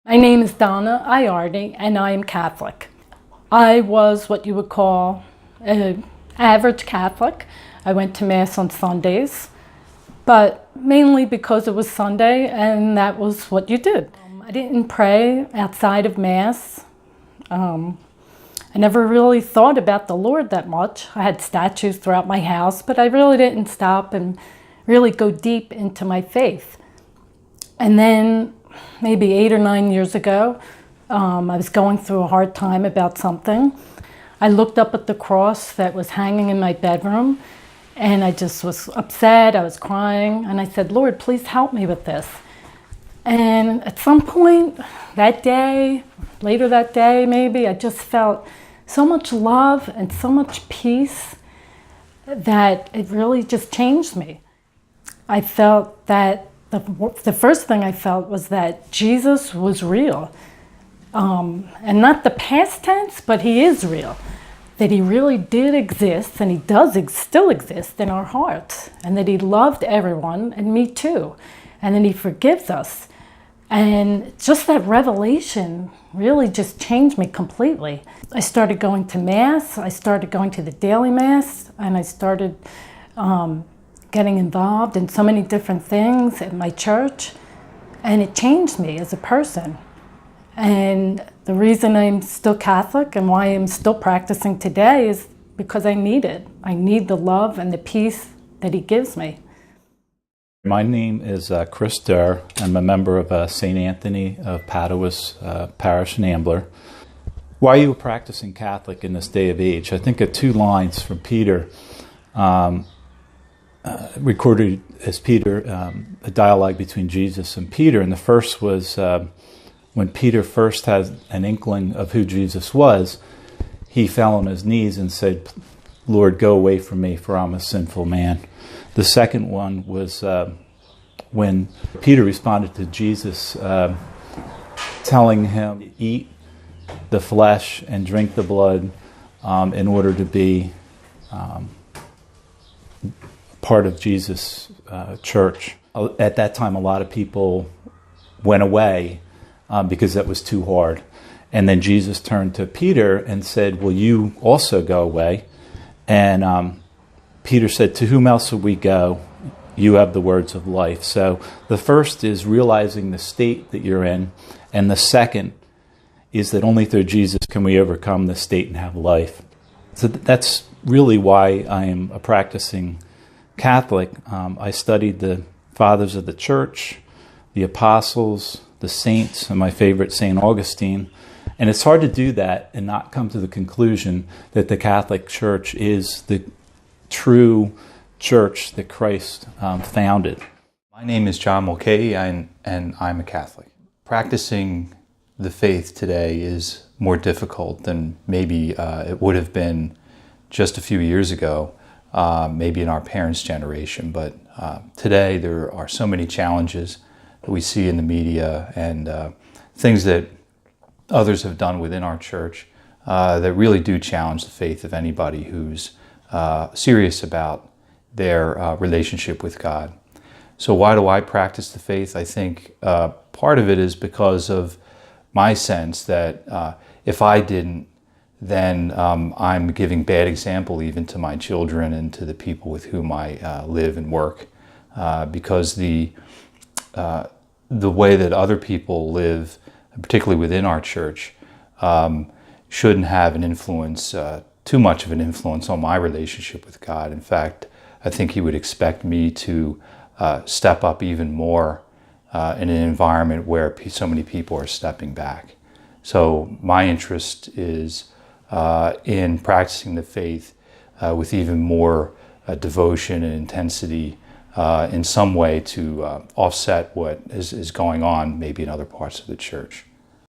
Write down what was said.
My name is Donna Iardi, and I am Catholic. I was what you would call an average Catholic. I went to Mass on Sundays, but mainly because it was Sunday and that was what you did. I didn't pray outside of Mass. I never really thought about the Lord that much. I had statues throughout my house, but I really didn't stop and really go deep into my faith. And then maybe 8 or 9 years ago, I was going through a hard time about something. I looked up at the cross that was hanging in my bedroom, and I just was upset. I was crying, and I said, Lord, please help me with this. And at some point that day, later that day maybe, I just felt so much love and so much peace that it really just changed me. I felt that the first thing I felt was that Jesus was real. And not the past tense, but he is real. That he really did exist, and he does still exist in our hearts. And that he loved everyone, and me too. And that he forgives us. And just that revelation really just changed me completely. I started going to Mass, I started going to the daily Mass, and I started getting involved in so many different things at my church, and it changed me as a person. And the reason I'm still Catholic and why I'm still practicing today is because I need it. I need the love and the peace that he gives me. My name is Chris Durr. I'm a member of St. Anthony of Padua's parish in Ambler. Why are you a practicing Catholic in this day of age? I think of 2 lines from Peter, recorded as Peter, a dialogue between Jesus and Peter. And the first was when Peter first had an inkling of who Jesus was, he fell on his knees and said, Lord, go away from me, for I'm a sinful man. The second one was when Peter responded to Jesus, telling him to eat the flesh and drink the blood in order to be part of Jesus' church. At that time, a lot of people went away because that was too hard. And then Jesus turned to Peter and said, will you also go away? And Peter said, to whom else would we go? You have the words of life. So the first is realizing the state that you're in. And the second is that only through Jesus can we overcome the state and have life. So that's really why I am a practicing Catholic. I studied the fathers of the church, the apostles, the saints, and my favorite, St. Augustine. And it's hard to do that and not come to the conclusion that the Catholic Church is the true church that Christ founded. My name is John Mulcahy, and I'm a Catholic. Practicing the faith today is more difficult than maybe it would have been just a few years ago, maybe in our parents' generation. But today there are so many challenges that we see in the media and things that others have done within our church that really do challenge the faith of anybody who's serious about their relationship with God. So why do I practice the faith? I think part of it is because of my sense that if I didn't, then I'm giving bad example even to my children and to the people with whom I live and work, because the way that other people live, particularly within our church, shouldn't have an influence, too much of an influence on my relationship with God. In fact, I think he would expect me to step up even more in an environment where so many people are stepping back. So my interest is in practicing the faith with even more devotion and intensity in some way to offset what is going on maybe in other parts of the church.